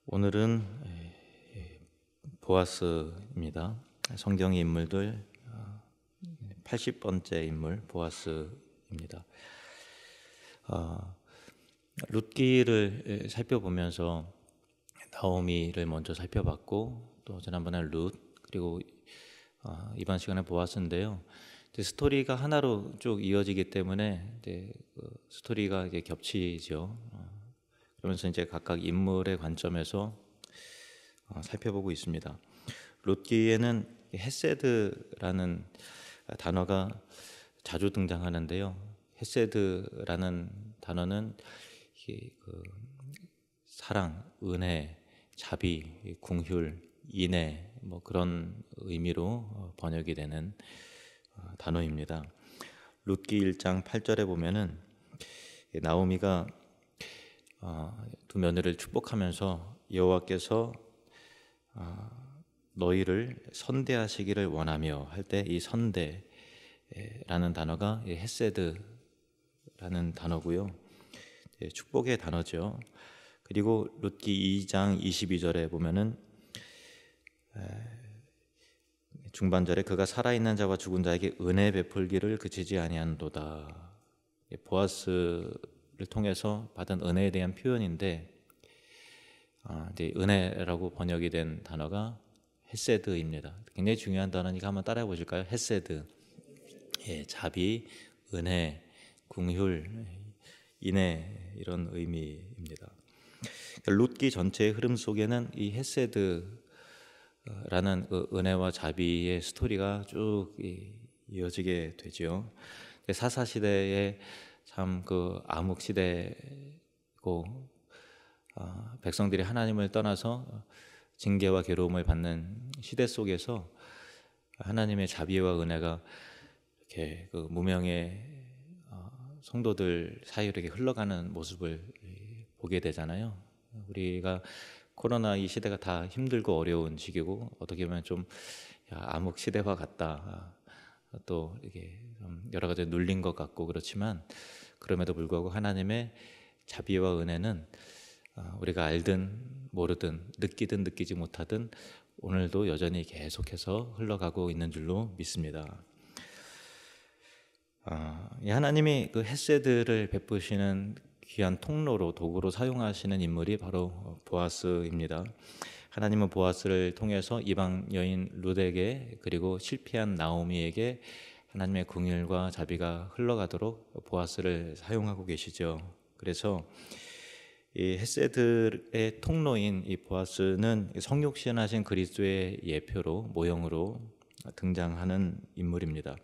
오늘은 보아스입니다. 성경의 인물들 80번째 인물 보아스입니다. 룻기를 살펴보면서 나오미를 먼저 살펴봤고, 또 지난번에 룻, 그리고 이번 시간에 보아스인데요. 스토리가 하나로 쭉 이어지기 때문에 스토리가 이제 겹치죠. 그러면서 이제 각각 인물의 관점에서 살펴보고 있습니다. 룻기에는 헤세드라는 단어가 자주 등장하는데요. 헤세드라는 단어는 사랑, 은혜, 자비, 궁휼, 인애 뭐 그런 의미로 번역이 되는 단어입니다. 룻기 1장 8절에 보면은 나오미가 두 며느리를 축복하면서 여호와께서 너희를 선대하시기를 원하며 할 때 이 선대라는 단어가 헤세드라는 단어고요. 축복의 단어죠. 그리고 룻기 2장 22절에 보면은 중반절에 그가 살아있는 자와 죽은 자에게 은혜 베풀기를 그치지 아니한도다. 보아스를 통해서 받은 은혜에 대한 표현인데, 이제 은혜라고 번역이 된 단어가 헤세드입니다. 굉장히 중요한 단어니까 한번 따라해 보실까요? 헤세드, 자비, 은혜, 궁휼, 인애 이런 의미입니다. 룻기 전체의 흐름 속에는 이 헤세드라는 그 은혜와 자비의 스토리가 쭉 이어지게 되죠. 사사 시대에 참 그 암흑 시대고, 백성들이 하나님을 떠나서 징계와 괴로움을 받는 시대 속에서 하나님의 자비와 은혜가 이렇게 그 무명의 성도들 사이로 이렇게 흘러가는 모습을 보게 되잖아요. 우리가 코로나 이 시대가 다 힘들고 어려운 시기고, 어떻게 보면 좀 암흑 시대와 같다, 또 이게 여러 가지 눌린 것 같고 그렇지만, 그럼에도 불구하고 하나님의 자비와 은혜는 우리가 알든 모르든 느끼든 느끼지 못하든 오늘도 여전히 계속해서 흘러가고 있는 줄로 믿습니다. 하나님이 그 헤세드를 베푸시는 귀한 통로로, 도구로 사용하시는 인물이 바로 보아스입니다. 하나님은 보아스를 통해서 이방 여인 룻에게, 그리고 실패한 나오미에게 하나님의 긍휼과 자비가 흘러가도록 보아스를 사용하고 계시죠. 그래서 이 헤세드의 통로인 이 보아스는 성육신하신 그리스도의 예표로, 모형으로 등장하는 인물입니다.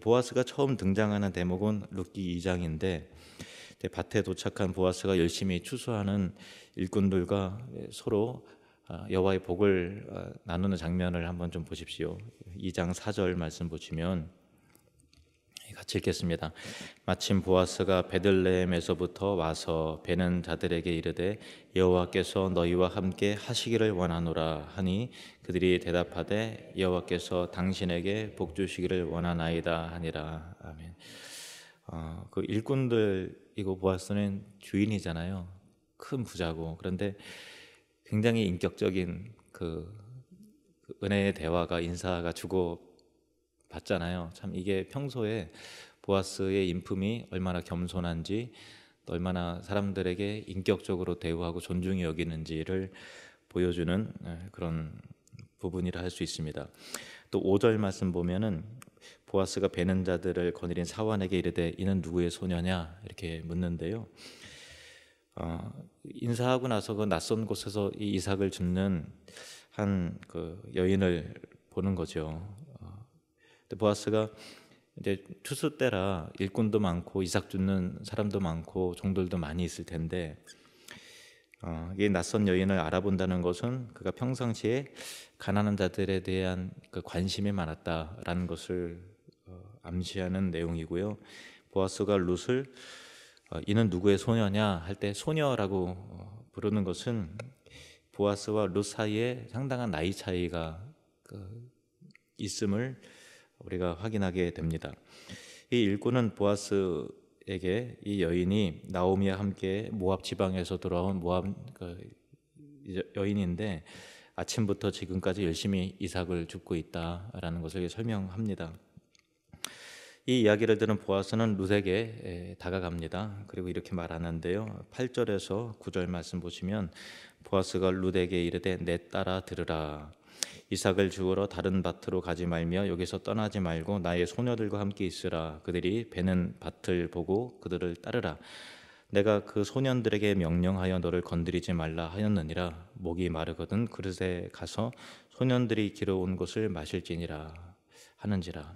보아스가 처음 등장하는 대목은 룻기 2장인데, 밭에 도착한 보아스가 열심히 추수하는 일꾼들과 서로 여호와의 복을 나누는 장면을 한번 좀 보십시오. 2장 4절 말씀 보시면 같이 읽겠습니다. 마침 보아스가 베들레헴에서부터 와서 베는 자들에게 이르되 여호와께서 너희와 함께 하시기를 원하노라 하니, 그들이 대답하되 여호와께서 당신에게 복 주시기를 원하나이다 하니라. 아멘. 그 일꾼들이고 보아스는 주인이잖아요. 큰 부자고. 그런데 굉장히 인격적인 그 은혜의 대화가, 인사가 주고 받잖아요. 참 이게 평소에 보아스의 인품이 얼마나 겸손한지, 또 얼마나 사람들에게 인격적으로 대우하고 존중히 여기는지를 보여주는 그런 부분이라 할 수 있습니다. 또 5절 말씀 보면은 보아스가 베는 자들을 거느린 사환에게 이르되 이는 누구의 소녀냐 이렇게 묻는데요. 인사하고 나서 그 낯선 곳에서 이 이삭을 줍는 한 그 여인을 보는 거죠. 보아스가 이제 추수 때라 일꾼도 많고 이삭 줍는 사람도 많고 종들도 많이 있을 텐데, 이 낯선 여인을 알아본다는 것은 그가 평상시에 가난한 자들에 대한 그 관심이 많았다라는 것을 암시하는 내용이고요. 보아스가 룻을 이는 누구의 소녀냐 할 때 소녀라고 부르는 것은 보아스와 룻 사이에 상당한 나이 차이가 있음을 우리가 확인하게 됩니다. 이 일꾼은 보아스에게 이 여인이 나오미와 함께 모압 지방에서 돌아온 모압 여인인데 아침부터 지금까지 열심히 이삭을 줍고 있다라는 것을 설명합니다. 이 이야기를 들은 보아스는 룻에게 다가갑니다. 그리고 이렇게 말하는데요. 8절에서 9절 말씀 보시면 보아스가 룻에게 이르되 내 딸아 들으라. 이삭을 주우러 다른 밭으로 가지 말며 여기서 떠나지 말고 나의 소녀들과 함께 있으라. 그들이 베는 밭을 보고 그들을 따르라. 내가 그 소년들에게 명령하여 너를 건드리지 말라 하였느니라. 목이 마르거든 그릇에 가서 소년들이 길어온 것을 마실지니라 하는지라.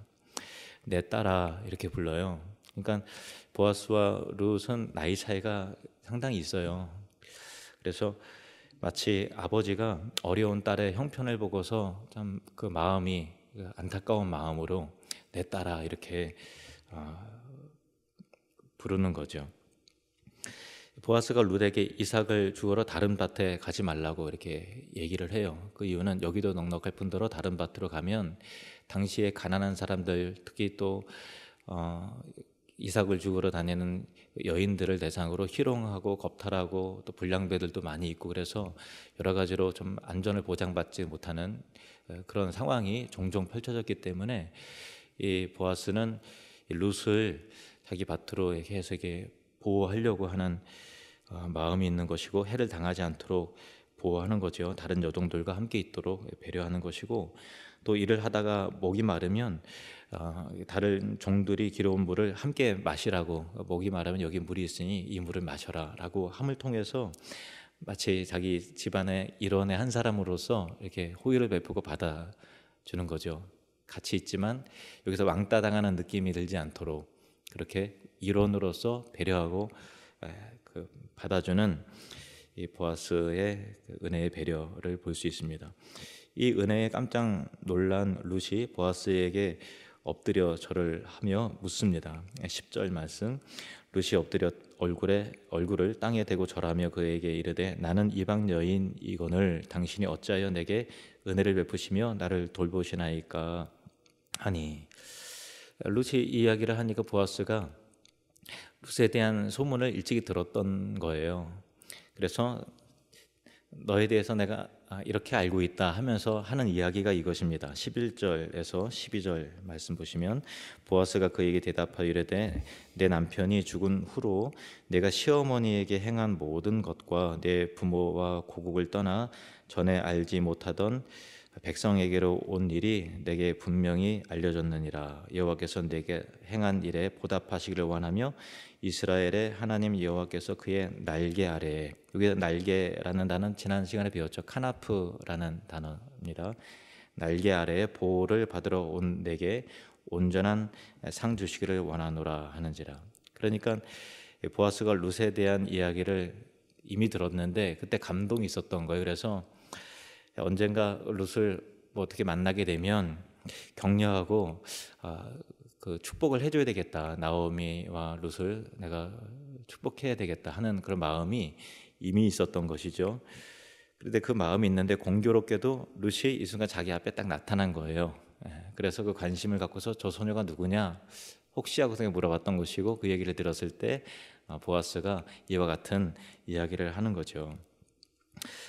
내 딸아 이렇게 불러요. 그러니까 보아스와 룻은 나이 차이가 상당히 있어요. 그래서 마치 아버지가 어려운 딸의 형편을 보고서 참 그 마음이 안타까운 마음으로 내 딸아 이렇게 부르는 거죠. 보아스가 룻에게 이삭을 주우러 다른 밭에 가지 말라고 이렇게 얘기를 해요. 그 이유는 여기도 넉넉할 뿐더러 다른 밭으로 가면 당시에 가난한 사람들, 특히 또 이삭을 주우러 다니는 여인들을 대상으로 희롱하고 겁탈하고 또 불량배들도 많이 있고 그래서 여러 가지로 좀 안전을 보장받지 못하는 그런 상황이 종종 펼쳐졌기 때문에 이 보아스는 룻을 자기 밭으로 이렇게 해서 이렇게 보호하려고 하는 마음이 있는 것이고 해를 당하지 않도록 보호하는 거죠. 다른 여종들과 함께 있도록 배려하는 것이고 또 일을 하다가 목이 마르면 다른 종들이 길어온 물을 함께 마시라고 목이 마르면 여기 물이 있으니 이 물을 마셔라 라고 함을 통해서 마치 자기 집안의 일원의 한 사람으로서 이렇게 호의를 베푸고 받아주는 거죠. 같이 있지만 여기서 왕따 당하는 느낌이 들지 않도록 그렇게 일원으로서 배려하고 받아주는 이 보아스의 은혜의 배려를 볼 수 있습니다. 이 은혜에 깜짝 놀란 룻이 보아스에게 엎드려 절을 하며 묻습니다. 10절 말씀 룻이 엎드려 얼굴을 땅에 대고 절하며 그에게 이르되 나는 이방 여인이거늘 당신이 어찌하여 내게 은혜를 베푸시며 나를 돌보시나이까 하니. 룻이 이 이야기를 하니까 보아스가 룻에 대한 소문을 일찍이 들었던 거예요. 그래서 너에 대해서 내가 이렇게 알고 있다 하면서 하는 이야기가 이것입니다. 11절에서 12절 말씀 보시면 보아스가 그에게 대답하여 이르되 내 남편이 죽은 후로 내가 시어머니에게 행한 모든 것과 내 부모와 고국을 떠나 전에 알지 못하던 백성에게로 온 일이 내게 분명히 알려졌느니라. 여호와께서 내게 행한 일에 보답하시기를 원하며 이스라엘의 하나님 여호와께서 그의 날개 아래에, 여기 날개라는 단어는 지난 시간에 배웠죠. 카나프라는 단어입니다. 날개 아래에 보호를 받으러 온 내게 온전한 상 주시기를 원하노라 하는지라. 그러니까 보아스가 룻에 대한 이야기를 이미 들었는데 그때 감동이 있었던 거예요. 그래서 언젠가 룻을 어떻게 만나게 되면 격려하고 그 축복을 해줘야 되겠다. 나오미와 룻을 내가 축복해야 되겠다 하는 그런 마음이 이미 있었던 것이죠. 그런데 그 마음이 있는데 공교롭게도 룻이 이 순간 자기 앞에 딱 나타난 거예요. 그래서 그 관심을 갖고서 저 소녀가 누구냐 혹시 하고 물어봤던 것이고 그 얘기를 들었을 때 보아스가 이와 같은 이야기를 하는 거죠.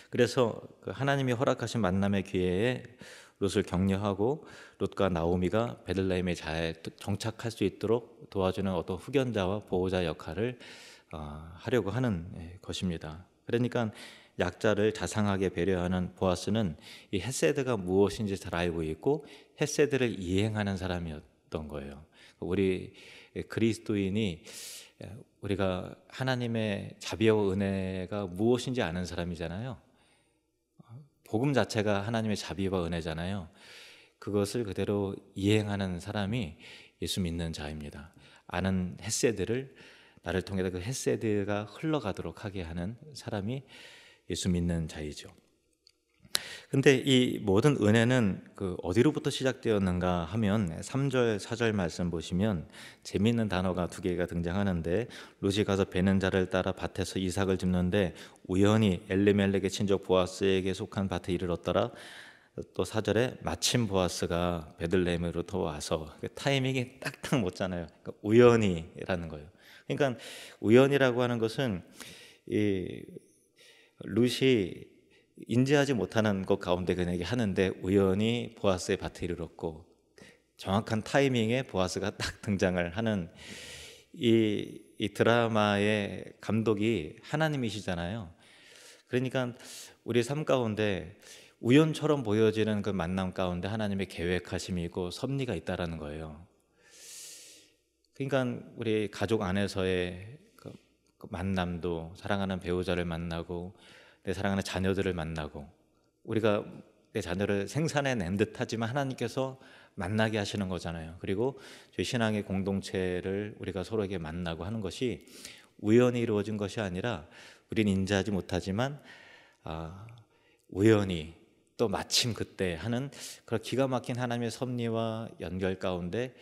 그래서 하나님이 허락하신 만남의 기회에 룻을 격려하고 룻과 나오미가 베들레헴에 잘 정착할 수 있도록 도와주는 어떤 후견자와 보호자 역할을 하려고 하는 것입니다. 그러니까 약자를 자상하게 배려하는 보아스는 이 헤세드가 무엇인지 잘 알고 있고 헤세드를 이행하는 사람이었던 거예요. 우리 그리스도인이 우리가 하나님의 자비와 은혜가 무엇인지 아는 사람이잖아요. 복음 자체가 하나님의 자비와 은혜잖아요. 그것을 그대로 이행하는 사람이 예수 믿는 자입니다. 아는 헤세드를 나를 통해서 그 헤세드가 흘러가도록 하게 하는 사람이 예수 믿는 자이죠. 근데 이 모든 은혜는 어디로부터 시작되었는가 하면 3절, 4절 말씀 보시면 재미있는 단어가 두 개가 등장하는데 룻이 가서 베는 자를 따라 밭에서 이삭을 줍는데 우연히 엘리멜렉의 친족 보아스에게 속한 밭에 이르렀더라. 또 4절에 마침 보아스가 베들레헴으로부터 와서 타이밍이 딱딱 맞잖아요. 그러니까 우연히라는 거예요. 그러니까 우연이라고 하는 것은 이 룻이 인지하지 못하는 것 가운데 그에게 하는데 우연히 보아스의 밭에 이르렀고 정확한 타이밍에 보아스가 딱 등장을 하는 이 드라마의 감독이 하나님이시잖아요. 그러니까 우리 삶 가운데 우연처럼 보여지는 그 만남 가운데 하나님의 계획하심이 있고 섭리가 있다라는 거예요. 그러니까 우리 가족 안에서의 그 만남도 사랑하는 배우자를 만나고 내 사랑하는 자녀들을 만나고 우리가 내 자녀를 생산해낸 듯하지만 하나님께서 만나게 하시는 거잖아요. 그리고 저희 신앙의 공동체를 우리가 서로에게 만나고 하는 것이 우연히 이루어진 것이 아니라 우리는 인지하지 못하지만 우연히 또 마침 그때 하는 그런 기가 막힌 하나님의 섭리와 연결 가운데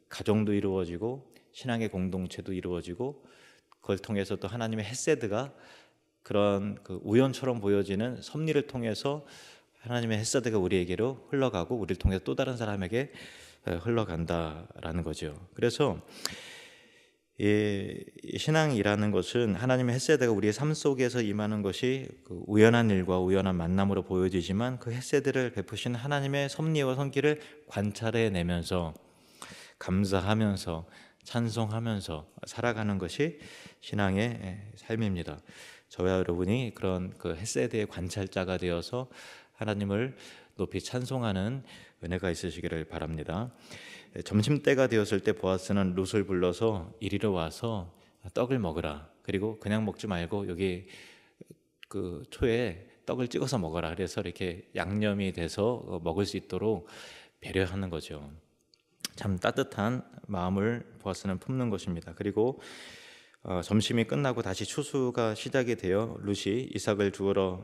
가정도 이루어지고 신앙의 공동체도 이루어지고 그걸 통해서 또 하나님의 헤세드가 그런 그 우연처럼 보여지는 섭리를 통해서 하나님의 헤세드가 우리에게로 흘러가고 우리를 통해서 또 다른 사람에게 흘러간다라는 거죠. 그래서 이 신앙이라는 것은 하나님의 헤세드가 우리의 삶 속에서 임하는 것이 그 우연한 일과 우연한 만남으로 보여지지만 그 헤세드를 베푸신 하나님의 섭리와 손길을 관찰해내면서 감사하면서 찬송하면서 살아가는 것이 신앙의 삶입니다. 저와 여러분이 그런 그 헤세드의 관찰자가 되어서 하나님을 높이 찬송하는 은혜가 있으시기를 바랍니다. 점심때가 되었을 때 보아스는 룻을 불러서 이리로 와서 떡을 먹으라. 그리고 그냥 먹지 말고 여기 그 초에 떡을 찍어서 먹어라. 그래서 이렇게 양념이 돼서 먹을 수 있도록 배려하는 거죠. 참 따뜻한 마음을 보아스는 품는 것입니다. 그리고 점심이 끝나고 다시 추수가 시작이 되어 룻이 이삭을 주우러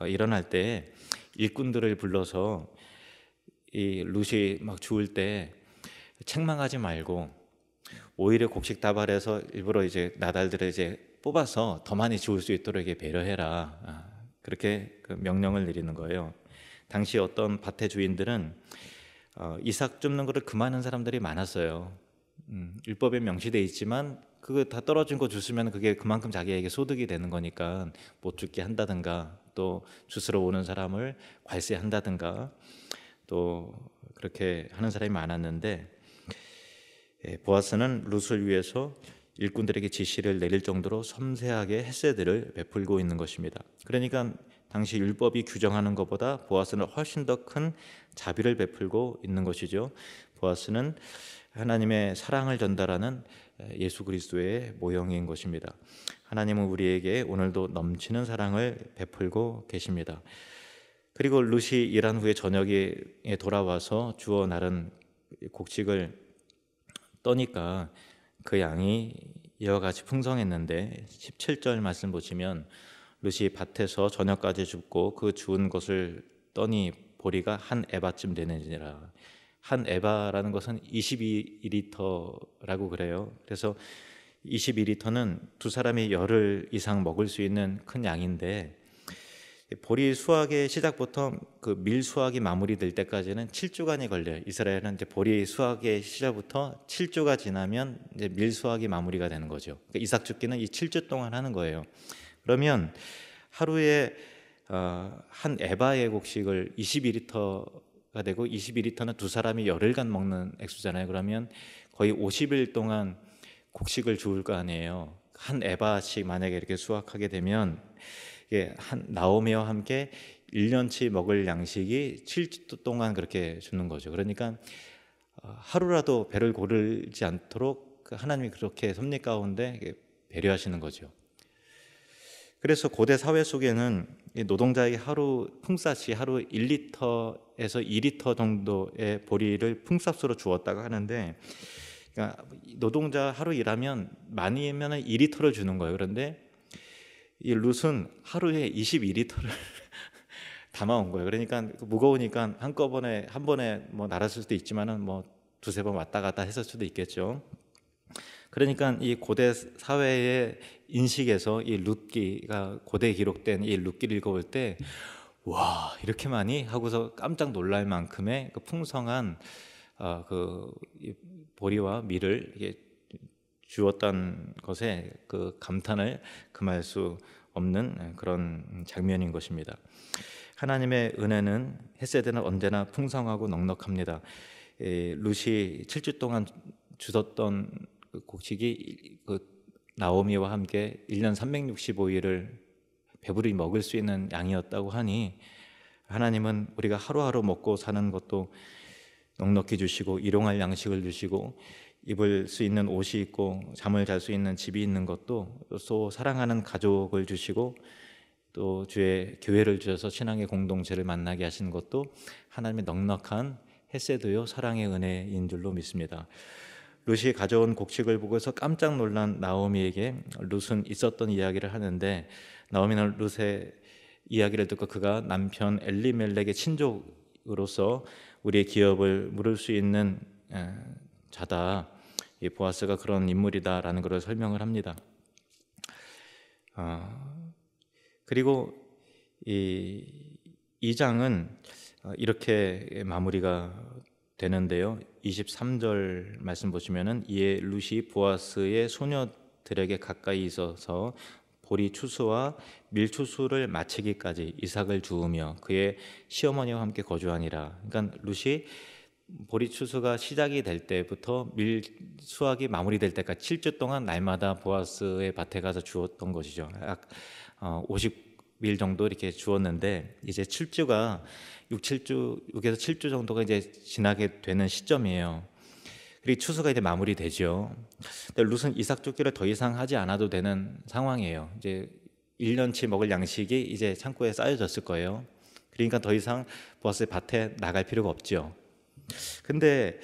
일어날 때 일꾼들을 불러서 이 룻이 막 주울 때 책망하지 말고 오히려 곡식 다발해서 일부러 이제 나달들을 이제 뽑아서 더 많이 주울 수 있도록 이렇게 배려해라. 그렇게 그 명령을 내리는 거예요. 당시 어떤 밭의 주인들은 이삭 줍는 것을 금하는 사람들이 많았어요. 율법에 명시돼 있지만 그거 다 떨어진 거 주스면 그게 그만큼 자기에게 소득이 되는 거니까 못 죽게 한다든가 또 주스러 오는 사람을 괄세한다든가 또 그렇게 하는 사람이 많았는데 보아스는 룻을 위해서 일꾼들에게 지시를 내릴 정도로 섬세하게 헤세드를 베풀고 있는 것입니다. 그러니까 당시 율법이 규정하는 것보다 보아스는 훨씬 더 큰 자비를 베풀고 있는 것이죠. 보아스는 하나님의 사랑을 전달하는 예수 그리스도의 모형인 것입니다. 하나님은 우리에게 오늘도 넘치는 사랑을 베풀고 계십니다. 그리고 룻이 일한 후에 저녁에 돌아와서 주워 나른 곡식을 떠니까 그 양이 이와 같이 풍성했는데 17절 말씀 보시면 룻이 밭에서 저녁까지 줍고 그 주운 것을 떠니 보리가 한 에바쯤 되는지라. 한 에바라는 것은 22리터라고 그래요. 그래서 22리터는 두 사람이 열흘 이상 먹을 수 있는 큰 양인데 보리 수확의 시작부터 그 밀 수확이 마무리될 때까지는 7주간이 걸려요. 이스라엘은 이제 보리 수확의 시작부터 7주가 지나면 이제 밀 수확이 마무리가 되는 거죠. 그러니까 이삭 줍기는 이 7주 동안 하는 거예요. 그러면 하루에 한 에바의 곡식을 22리터가 되고 22리터는 두 사람이 열흘간 먹는 액수잖아요. 그러면 거의 50일 동안 곡식을 주울 거 아니에요. 한 에바씩 만약에 이렇게 수확하게 되면 이게 나오미와 함께 1년치 먹을 양식이 7주 동안 그렇게 주는 거죠. 그러니까 하루라도 배를 고르지 않도록 하나님이 그렇게 섭리 가운데 배려하시는 거죠. 그래서 고대 사회 속에는 노동자에게 하루 품삯이 하루 1리터에서 2리터 정도의 보리를 품삯으로 주었다고 하는데, 그러니까 노동자 하루 일하면 많이면 2리터를 주는 거예요. 그런데 이 룻은 하루에 22리터를 담아온 거예요. 그러니까 무거우니까 한꺼번에 한 번에 뭐 날았을 수도 있지만은 뭐 두세 번 왔다 갔다 했을 수도 있겠죠. 그러니까 이 고대 사회의 인식에서 이 룻기가 고대에 기록된 이 룻기를 읽어볼 때 와, 이렇게 많이 하고서 깜짝 놀랄 만큼의 그 풍성한 그 보리와 밀을 이게 주었다는 것에 그 감탄을 금할 수 없는 그런 장면인 것입니다. 하나님의 은혜는 헤세드는 언제나 풍성하고 넉넉합니다. 룻이 7주 동안 주었던 곡식이 나오미와 함께 1년 365일을 배부리 먹을 수 있는 양이었다고 하니 하나님은 우리가 하루하루 먹고 사는 것도 넉넉히 주시고 일용할 양식을 주시고 입을 수 있는 옷이 있고 잠을 잘 수 있는 집이 있는 것도 또 사랑하는 가족을 주시고 또 주의 교회를 주셔서 신앙의 공동체를 만나게 하시는 것도 하나님의 넉넉한 헤세드요 사랑의 은혜인 줄로 믿습니다. 룻이 가져온 곡식을 보고서 깜짝 놀란 나오미에게 룻은 있었던 이야기를 하는데 나오미는 룻의 이야기를 듣고 그가 남편 엘리멜렉의 친족으로서 우리의 기업을 물을 수 있는 자다. 이 보아스가 그런 인물이다라는 것을 설명을 합니다. 그리고 이 장은 이렇게 마무리가 되는데요. 23절 말씀 보시면은 이에 룻이 보아스의 소녀들에게 가까이 있어서 보리 추수와 밀 추수를 마치기까지 이삭을 주우며 그의 시어머니와 함께 거주하니라. 그러니까 룻이 보리 추수가 시작이 될 때부터 밀 수확이 마무리될 때까지 7주 동안 날마다 보아스의 밭에 가서 주었던 것이죠. 약 50일 정도 이렇게 주었는데 이제 6에서 7주 정도가 이제 지나게 되는 시점이에요. 그리고 추수가 이제 마무리되죠. 근데 룻은 이삭 쫓기를 더 이상 하지 않아도 되는 상황이에요. 이제 1년치 먹을 양식이 이제 창고에 쌓여졌을 거예요. 그러니까 더 이상 보아스의 밭에 나갈 필요가 없죠. 근데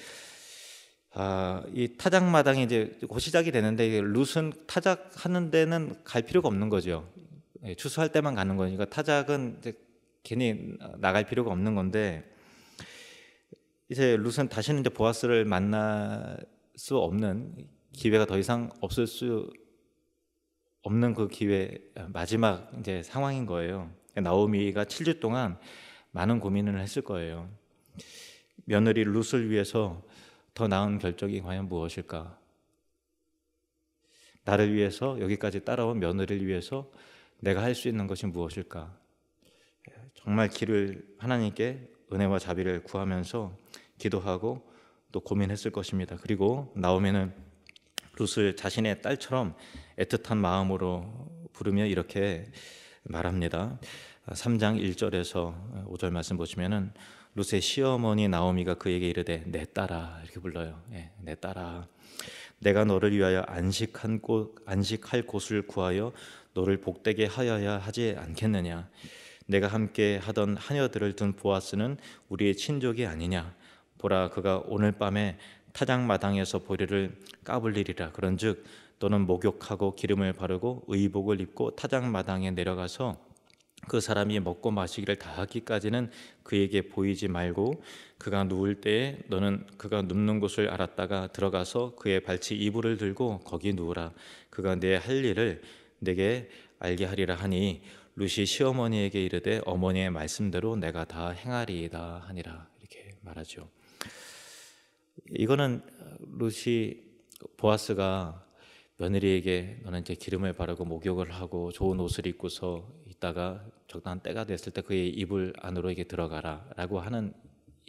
이 타작마당이 이제 곧 시작이 되는데 룻은 타작하는 데는 갈 필요가 없는 거죠. 추수할 때만 가는 거니까 타작은 이제 괜히 나갈 필요가 없는 건데 이제 룻은 다시는 이제 보아스를 만날 수 없는 기회가 더 이상 없을 수 없는 그 기회 마지막 이제 상황인 거예요. 나오미가 7주 동안 많은 고민을 했을 거예요. 며느리 룻을 위해서 더 나은 결정이 과연 무엇일까? 나를 위해서 여기까지 따라온 며느리를 위해서 내가 할 수 있는 것이 무엇일까? 정말 길을 하나님께 은혜와 자비를 구하면서 기도하고 또 고민했을 것입니다. 그리고 나오미는 룻을 자신의 딸처럼 애틋한 마음으로 부르며 이렇게 말합니다. 3장 1절에서 5절 말씀 보시면은 룻의 시어머니 나오미가 그에게 이르되 내 딸아 이렇게 불러요. 내 딸아 내가 너를 위하여 안식할 곳을 구하여 너를 복되게 하여야 하지 않겠느냐. 내가 함께 하던 하녀들을 둔 보아스는 우리의 친족이 아니냐. 보라 그가 오늘 밤에 타작마당에서 보리를 까불리리라. 그런즉 너는 목욕하고 기름을 바르고 의복을 입고 타작마당에 내려가서 그 사람이 먹고 마시기를 다 하기까지는 그에게 보이지 말고 그가 누울 때에 너는 그가 눕는 곳을 알았다가 들어가서 그의 발치 이불을 들고 거기 누우라. 그가 내 할 일을 내게 알게 하리라 하니 룻이 시어머니에게 이르되 어머니의 말씀대로 내가 다 행하리이다 하니라. 이렇게 말하죠. 이거는 룻이 보아스가 며느리에게 너는 이제 기름을 바르고 목욕을 하고 좋은 옷을 입고서 있다가 적당한 때가 됐을 때 그의 이불 안으로 이게 들어가라라고 하는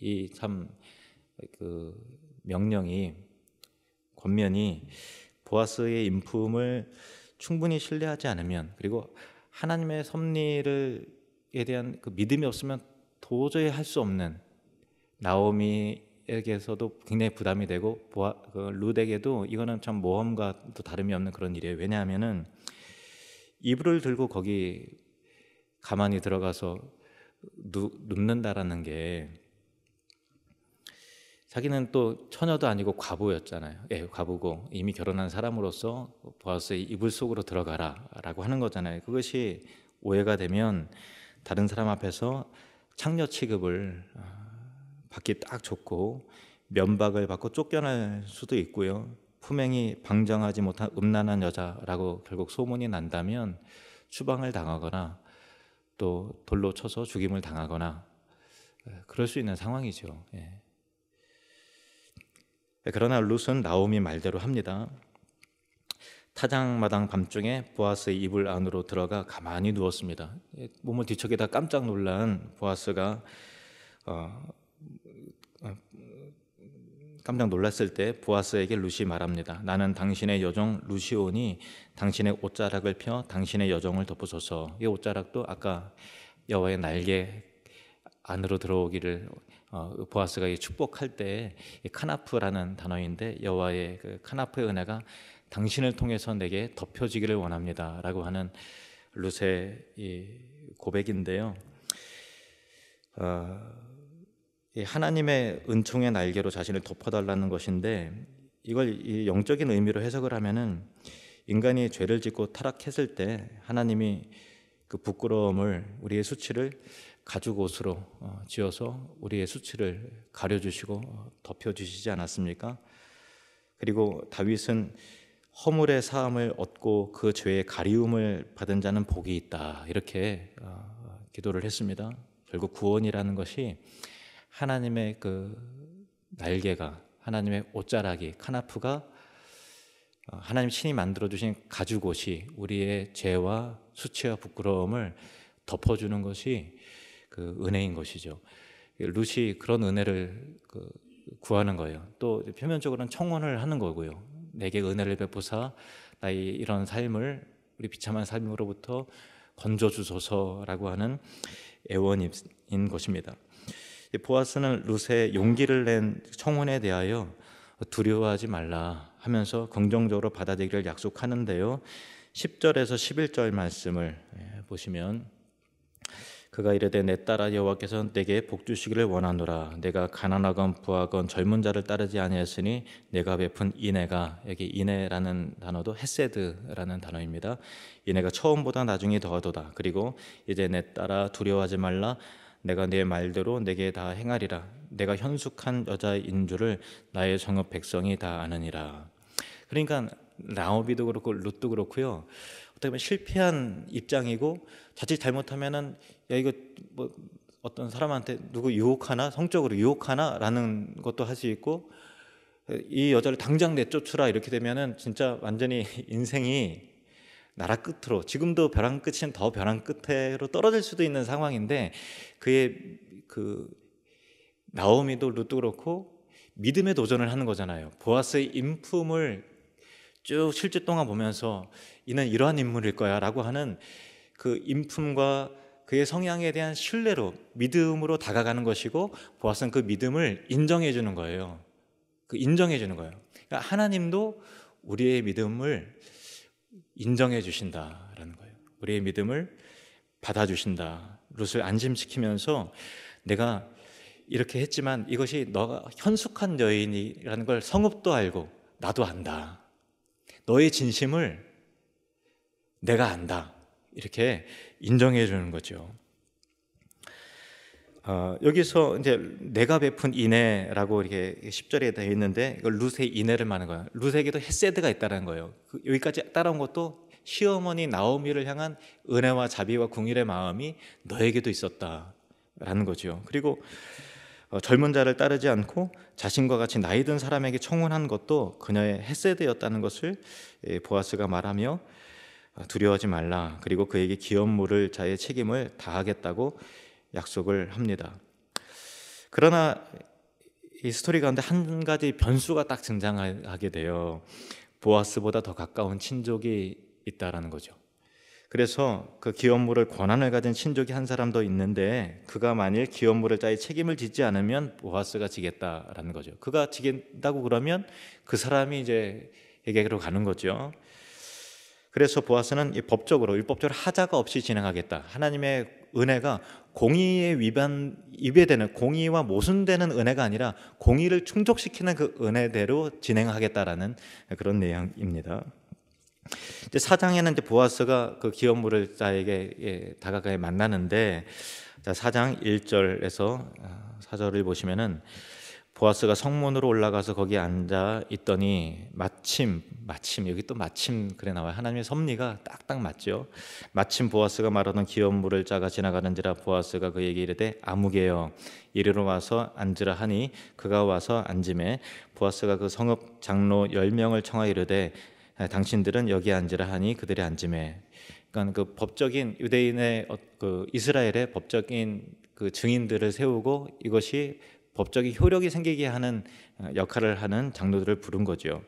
이 참 그 명령이 권면이 보아스의 인품을 충분히 신뢰하지 않으면 그리고 하나님의 섭리에 대한 그 믿음이 없으면 도저히 할 수 없는 나오미에게서도 굉장히 부담이 되고 룻에게도 이거는 참 모험과도 다름이 없는 그런 일이에요. 왜냐하면은 이불을 들고 거기 가만히 들어가서 눕는다라는 게 자기는 또 처녀도 아니고 과부였잖아요. 과부고 이미 결혼한 사람으로서 보아스의 이불 속으로 들어가라라고 하는 거잖아요. 그것이 오해가 되면 다른 사람 앞에서 창녀 취급을 받기 딱 좋고 면박을 받고 쫓겨날 수도 있고요. 품행이 방정하지 못한 음란한 여자라고 결국 소문이 난다면 추방을 당하거나 또 돌로 쳐서 죽임을 당하거나 그럴 수 있는 상황이죠. 그러나 룻은 나오미 말대로 합니다. 타작마당 밤중에 보아스의 이불 안으로 들어가 가만히 누웠습니다. 몸을 뒤척이다 깜짝 놀란 보아스가 깜짝 놀랐을 때 보아스에게 룻이 말합니다. 나는 당신의 여종 룻이오니 당신의 옷자락을 펴 당신의 여종을 덮으소서. 이 옷자락도 아까 여호와의 날개 안으로 들어오기를 보아스가 축복할 때 카나프라는 단어인데, 여호와의 그 카나프의 은혜가 당신을 통해서 내게 덮여지기를 원합니다 라고 하는 룻의 이 고백인데요. 이 하나님의 은총의 날개로 자신을 덮어달라는 것인데, 이걸 이 영적인 의미로 해석을 하면은 인간이 죄를 짓고 타락했을 때 하나님이 그 부끄러움을, 우리의 수치를 가죽 옷으로 지어서 우리의 수치를 가려주시고 덮여주시지 않았습니까? 그리고 다윗은 허물의 사함을 얻고 그 죄의 가리움을 받은 자는 복이 있다, 이렇게 기도를 했습니다. 결국 구원이라는 것이 하나님의 그 날개가, 하나님의 옷자락이, 카나프가 하나님 친히 만들어주신 가죽옷이 우리의 죄와 수치와 부끄러움을 덮어주는 것이 그 은혜인 것이죠. 룻이 그런 은혜를 구하는 거예요. 또 표면적으로는 청혼을 하는 거고요. 내게 은혜를 베푸사 나의 이런 삶을, 우리 비참한 삶으로부터 건져주소서라고 하는 애원인 것입니다. 보아스는 룻의 용기를 낸 청혼에 대하여 두려워하지 말라 하면서 긍정적으로 받아들이기를 약속하는데요. 10절에서 11절 말씀을 보시면, 그가 이르되 내 딸아 여호와께서 내게 복 주시기를 원하노라. 내가 가난하건 부하건 젊은 자를 따르지 아니하였으니 내가 베푼 인애가, 여기 인애라는 단어도 헤세드라는 단어입니다. 인애가 처음보다 나중에 더하도다. 그리고 이제 내 딸아 두려워하지 말라. 내가 내 말대로 내게 다 행하리라. 내가 현숙한 여자인 줄을 나의 성읍 백성이 다 아느니라. 그러니까 나오미도 그렇고 룻도 그렇고요, 어떻게 보면 실패한 입장이고, 자칫 잘못하면은 야 이거 뭐 어떤 사람한테 누구 유혹하나, 성적으로 유혹하나 라는 것도 할 수 있고, 이 여자를 당장 내쫓으라 이렇게 되면은 진짜 완전히 인생이 나라 끝으로, 지금도 벼랑 끝인 더 벼랑 끝으로 떨어질 수도 있는 상황인데, 그의 그 나오미도 룻도 그렇고 믿음의 도전을 하는 거잖아요. 보아스의 인품을 쭉 실제 동안 보면서 이는 이러한 인물일 거야 라고 하는 그 인품과 그의 성향에 대한 신뢰로, 믿음으로 다가가는 것이고, 보아스는 그 믿음을 인정해 주는 거예요. 인정해 주는 거예요. 그러니까 하나님도 우리의 믿음을 인정해 주신다라는 거예요. 우리의 믿음을 받아주신다. 룻을 안심시키면서 내가 이렇게 했지만 이것이 너가 현숙한 여인이라는 걸 성읍도 알고 나도 안다. 너의 진심을 내가 안다. 이렇게 인정해 주는 거죠. 여기서 이제 내가 베푼 인애라고 이렇게 10절에 되어 있는데, 이걸 룻의 인애를 말하는 거예요. 룻에게도 헤세드가 있다는 거예요. 여기까지 따라온 것도 시어머니 나오미를 향한 은혜와 자비와 궁일의 마음이 너에게도 있었다라는 거죠. 그리고 젊은 자를 따르지 않고 자신과 같이 나이 든 사람에게 청혼한 것도 그녀의 헤세드였다는 것을 보아스가 말하며 두려워하지 말라. 그리고 그에게 기업 물을 자의 책임을 다하겠다고 약속을 합니다. 그러나 이 스토리 가운데 한 가지 변수가 딱 등장하게 돼요. 보아스보다 더 가까운 친족이 있다라는 거죠. 그래서 그 기업 물을 권한을 가진 친족이 한 사람 더 있는데, 그가 만일 기업 물을 자의 책임을 짓지 않으면 보아스가 지겠다라는 거죠. 그가 지겠다고 그러면 그 사람이 이제 에게로 가는 거죠. 그래서 보아스는 법적으로, 율법적으로 하자가 없이 진행하겠다. 하나님의 은혜가 공의에 위배되는, 공의와 모순되는 은혜가 아니라 공의를 충족시키는 그 은혜대로 진행하겠다라는 그런 내용입니다. 이제 4장에는 이제 보아스가 그 기업 물을 자에게 다가가 만나는데, 4장 1절에서 4절을 보시면은 보아스가 성문으로 올라가서 거기 앉아 있더니 마침, 여기 또 마침 그래 나와요. 하나님의 섭리가 딱딱 맞죠. 마침 보아스가 말하던 기업 물을 자가 지나가는지라 보아스가 그에게 이르되 아무개여 이리로 와서 앉으라 하니 그가 와서 앉음에 보아스가 그 성읍 장로 10명을 청하여 이르되 당신들은 여기에 앉으라 하니 그들이 앉음에. 그러니까 그 법적인 유대인의 그 이스라엘의 법적인 그 증인들을 세우고 이것이 법적인 효력이 생기게 하는 역할을 하는 장로들을 부른 거죠.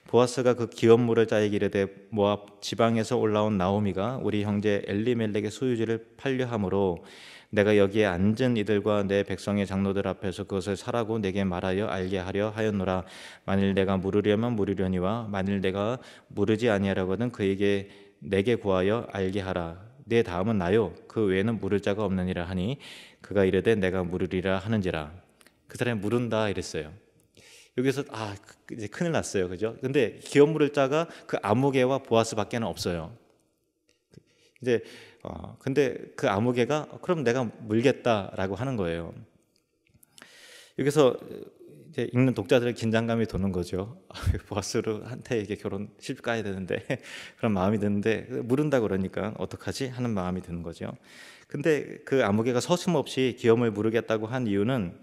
보아스가 그 기업물을 짜이기 이르되 모압 지방에서 올라온 나오미가 우리 형제 엘리멜렉의 소유지를 팔려 함으로 내가 여기에 앉은 이들과 내 백성의 장로들 앞에서 그것을 사라고 내게 말하여 알게 하려 하였노라. 만일 내가 물으려면 물으려니와 만일 내가 물으지 아니하려거든 그에게 내게 구하여 알게 하라. 내 다음은 나요 그 외에는 물을 자가 없느니라 하니 그가 이르되 내가 물으리라 하는지라. 그 사람이 물은다 이랬어요. 여기서 이제 큰일 났어요, 그죠? 근데 기업 물을 자가 그 아무개와 보아스밖에는 없어요. 이제 근데 그 아무개가 그럼 내가 물겠다라고 하는 거예요. 여기서 이제 읽는 독자들의 긴장감이 도는 거죠. 보아스한테 이게 결혼 시집 가야 되는데 그런 마음이 드는데 물은다 그러니까 어떡하지 하는 마음이 드는 거죠. 근데 그 아무개가 서슴없이 기업을 물으겠다고 한 이유는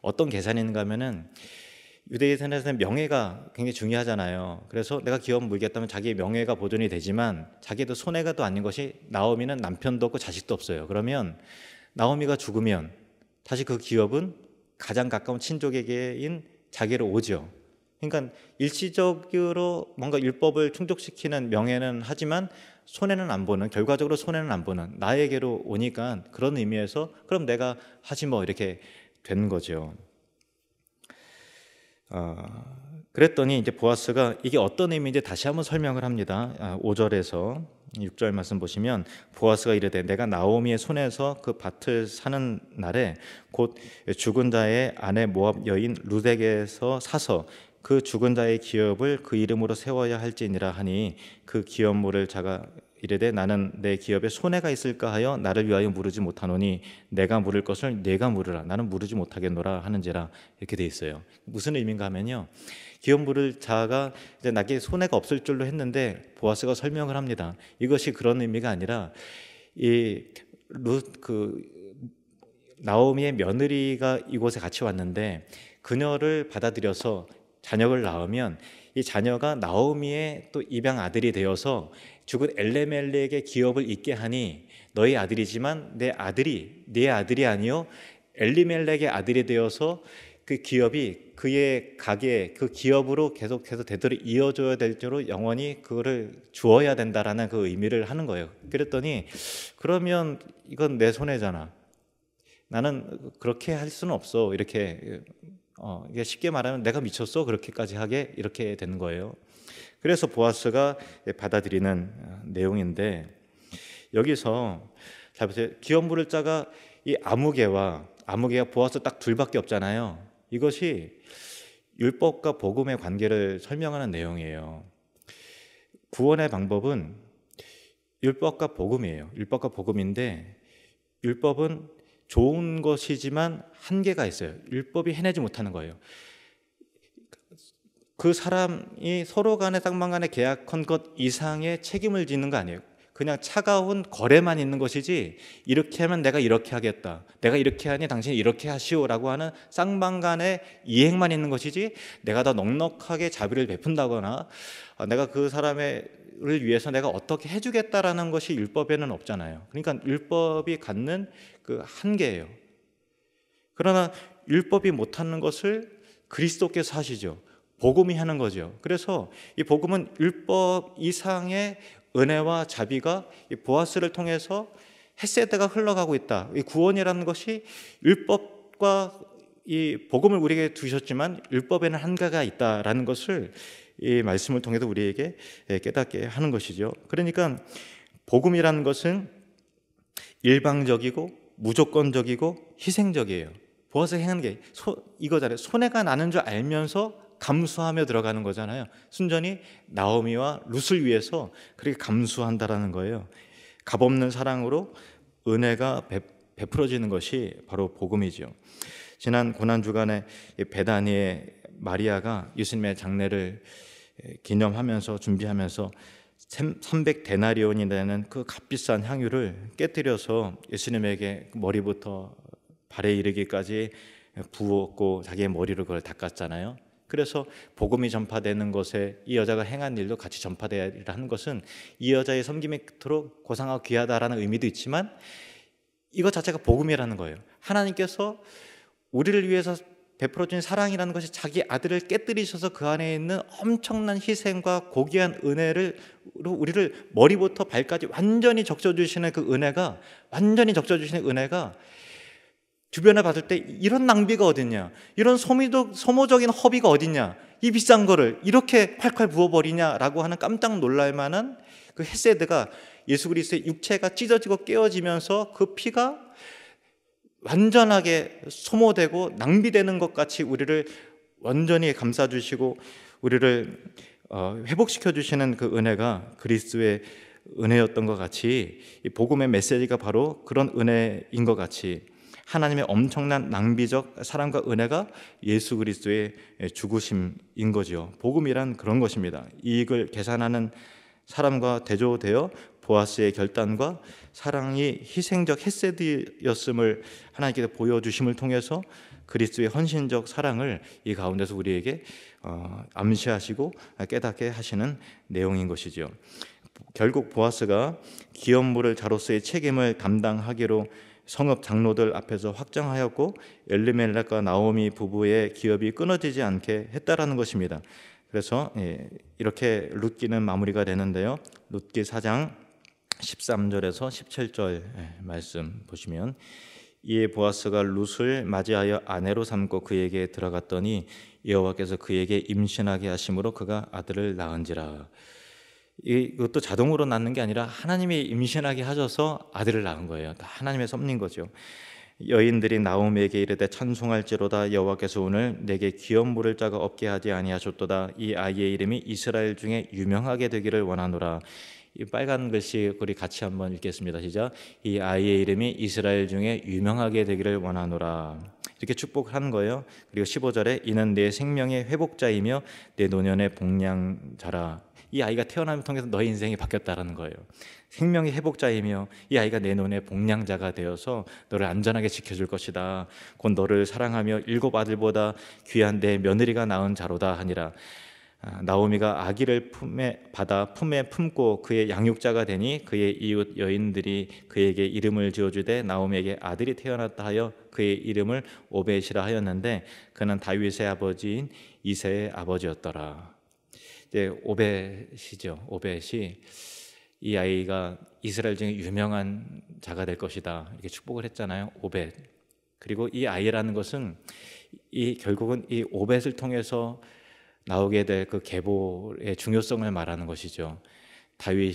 어떤 계산인가 하면은 유대인에서는 명예가 굉장히 중요하잖아요. 그래서 내가 기업 물겠다면 자기의 명예가 보존이 되지만 자기도 손해가 또 아닌 것이 나오미는 남편도 없고 자식도 없어요. 그러면 나오미가 죽으면 다시 그 기업은 가장 가까운 친족에게인 자기로 오죠. 그러니까 일시적으로 뭔가 율법을 충족시키는 명예는 하지만 손해는 안 보는, 결과적으로 손해는 안 보는 나에게로 오니까 그런 의미에서 그럼 내가 하지 뭐 이렇게 된 거죠. 그랬더니 이제 보아스가 이게 어떤 의미인지 다시 한번 설명을 합니다. 5절에서 6절 말씀 보시면 보아스가 이르되 내가 나오미의 손에서 그 밭을 사는 날에 곧 죽은 자의 아내 모압 여인 룻에게서 사서 그 죽은 자의 기업을 그 이름으로 세워야 할지니라 하니 그 기업물을 자가 이르되 나는 내 기업에 손해가 있을까 하여 나를 위하여 물으지 못하노니 내가 물을 것을 내가 물으라 나는 물으지 못하겠노라 하는지라. 이렇게 돼 있어요. 무슨 의미인가 하면요, 기업 물을 자가 이제 나에게 손해가 없을 줄로 했는데 보아스가 설명을 합니다. 이것이 그런 의미가 아니라 나오미의 며느리가 이곳에 같이 왔는데 그녀를 받아들여서 자녀를 낳으면 이 자녀가 나오미의 또 입양 아들이 되어서 죽은 엘레멜렉의 기업을 잇게 하니 너희 아들이지만 내 아들이 아니요 엘리멜렉의 아들이 되어서 그 기업이 그의 가게 그 기업으로 계속해서 대대로 이어져야 될 줄로 영원히 그거를 주어야 된다라는 그 의미를 하는 거예요. 그랬더니 그러면 이건 내 손해잖아. 나는 그렇게 할 수는 없어. 이렇게 이게 쉽게 말하면 내가 미쳤어 그렇게까지 하게 이렇게 되는 거예요. 그래서 보아스가 받아들이는 내용인데 여기서 잘 보세요. 기업 물을 자가 이 아무개가 보아스 딱 둘밖에 없잖아요. 이것이 율법과 복음의 관계를 설명하는 내용이에요. 구원의 방법은 율법과 복음이에요. 율법과 복음인데 율법은 좋은 것이지만 한계가 있어요. 율법이 해내지 못하는 거예요. 그 사람이 서로 간에 쌍방 간에 계약한 것 이상의 책임을 지는 거 아니에요. 그냥 차가운 거래만 있는 것이지 이렇게 하면 내가 이렇게 하겠다, 내가 이렇게 하니 당신이 이렇게 하시오라고 하는 쌍방 간의 이행만 있는 것이지 내가 더 넉넉하게 자비를 베푼다거나 내가 그 사람을 위해서 내가 어떻게 해주겠다라는 것이 율법에는 없잖아요. 그러니까 율법이 갖는 그 한계예요. 그러나 율법이 못하는 것을 그리스도께서 하시죠. 복음이 하는 거죠. 그래서 이 복음은 율법 이상의 은혜와 자비가 이 보아스를 통해서 헤세드가 흘러가고 있다. 이 구원이라는 것이 율법과 이 복음을 우리에게 두셨지만 율법에는 한계가 있다라는 것을 이 말씀을 통해서 우리에게 깨닫게 하는 것이죠. 그러니까 복음이라는 것은 일방적이고 무조건적이고 희생적이에요. 보아스가 행하는 게 이거잖아요. 손해가 나는 줄 알면서 감수하며 들어가는 거잖아요. 순전히 나오미와 룻을 위해서 그렇게 감수한다라는 거예요. 값없는 사랑으로 은혜가 베풀어지는 것이 바로 복음이죠. 지난 고난주간에 베다니의 마리아가 예수님의 장례를 기념하면서 준비하면서 300데나리온이 되는 그 값비싼 향유를 깨뜨려서 예수님에게 머리부터 발에 이르기까지 부었고 자기의 머리를 그걸 닦았잖아요. 그래서 복음이 전파되는 것에 이 여자가 행한 일도 같이 전파되어야 하는 것은 이 여자의 섬김이 그토록 고상하고 귀하다라는 의미도 있지만 이것 자체가 복음이라는 거예요. 하나님께서 우리를 위해서 베풀어준 사랑이라는 것이 자기 아들을 깨뜨리셔서 그 안에 있는 엄청난 희생과 고귀한 은혜를 우리를 머리부터 발까지 완전히 적셔주시는 그 은혜가, 완전히 적셔주시는 은혜가 주변에 봤을 때 이런 낭비가 어딨냐, 이런 소모적인 허비가 어딨냐, 이 비싼 거를 이렇게 콸콸 부어버리냐라고 하는 깜짝 놀랄 만한 그 헤세드가 예수 그리스도의 육체가 찢어지고 깨어지면서 그 피가 완전하게 소모되고 낭비되는 것 같이 우리를 완전히 감싸주시고 우리를 회복시켜 주시는 그 은혜가 그리스도의 은혜였던 것 같이, 이 복음의 메시지가 바로 그런 은혜인 것 같이 하나님의 엄청난 낭비적 사랑과 은혜가 예수 그리스도의 죽으심인 거죠. 복음이란 그런 것입니다. 이익을 계산하는 사람과 대조되어 보아스의 결단과 사랑이 희생적 헤세드였음을 하나님께서 보여주심을 통해서 그리스도의 헌신적 사랑을 이 가운데서 우리에게 암시하시고 깨닫게 하시는 내용인 것이죠. 결국 보아스가 기업물을 자로서의 책임을 담당하기로 성읍 장로들 앞에서 확정하였고 엘리멜렉과 나오미 부부의 기업이 끊어지지 않게 했다라는 것입니다. 그래서 이렇게 룻기는 마무리가 되는데요. 룻기 4장 13절에서 17절 말씀 보시면, 이에 보아스가 룻을 맞이하여 아내로 삼고 그에게 들어갔더니 여호와께서 그에게 임신하게 하심으로 그가 아들을 낳은지라. 이것도 자동으로 낳는 게 아니라 하나님이 임신하게 하셔서 아들을 낳은 거예요. 하나님의 섭리인 거죠. 여인들이 나오미에게 이르되 찬송할지로다 여호와께서 오늘 내게 기업 물을 자가 없게 하지 아니하셨도다. 이 아이의 이름이 이스라엘 중에 유명하게 되기를 원하노라. 이 빨간 글씨 우리 같이 한번 읽겠습니다. 시작. 이 아이의 이름이 이스라엘 중에 유명하게 되기를 원하노라. 이렇게 축복하는 거예요. 그리고 15절에 이는 내 생명의 회복자이며 내 노년의 복량자라. 이 아이가 태어남을 통해서 너의 인생이 바뀌었다라는 거예요. 생명의 회복자이며 이 아이가 내 눈의 복량자가 되어서 너를 안전하게 지켜줄 것이다. 곧 너를 사랑하며 7 아들보다 귀한 내 며느리가 낳은 자로다 하니라. 나오미가 아기를 품에 품고 그의 양육자가 되니 그의 이웃 여인들이 그에게 이름을 지어주되 나오미에게 아들이 태어났다 하여 그의 이름을 오벳이라 하였는데 그는 다윗의 아버지인 이새의 아버지였더라. 이제 오벳이죠. 오벳이 이 아이가 이스라엘 중에 유명한 자가 될 것이다 이렇게 축복을 했잖아요. 오벳. 그리고 이 아이라는 것은 결국은 이 오벳을 통해서 나오게 될 그 계보의 중요성을 말하는 것이죠. 다윗이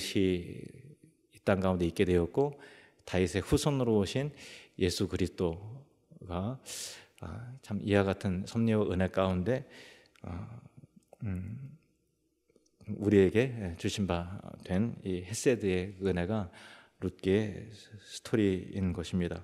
이 땅 가운데 있게 되었고 다윗의 후손으로 오신 예수 그리스도가 참 이와 같은 섭리와 은혜 가운데 우리에게 주신 바 된 이 헤세드의 은혜가 룻기의 스토리인 것입니다.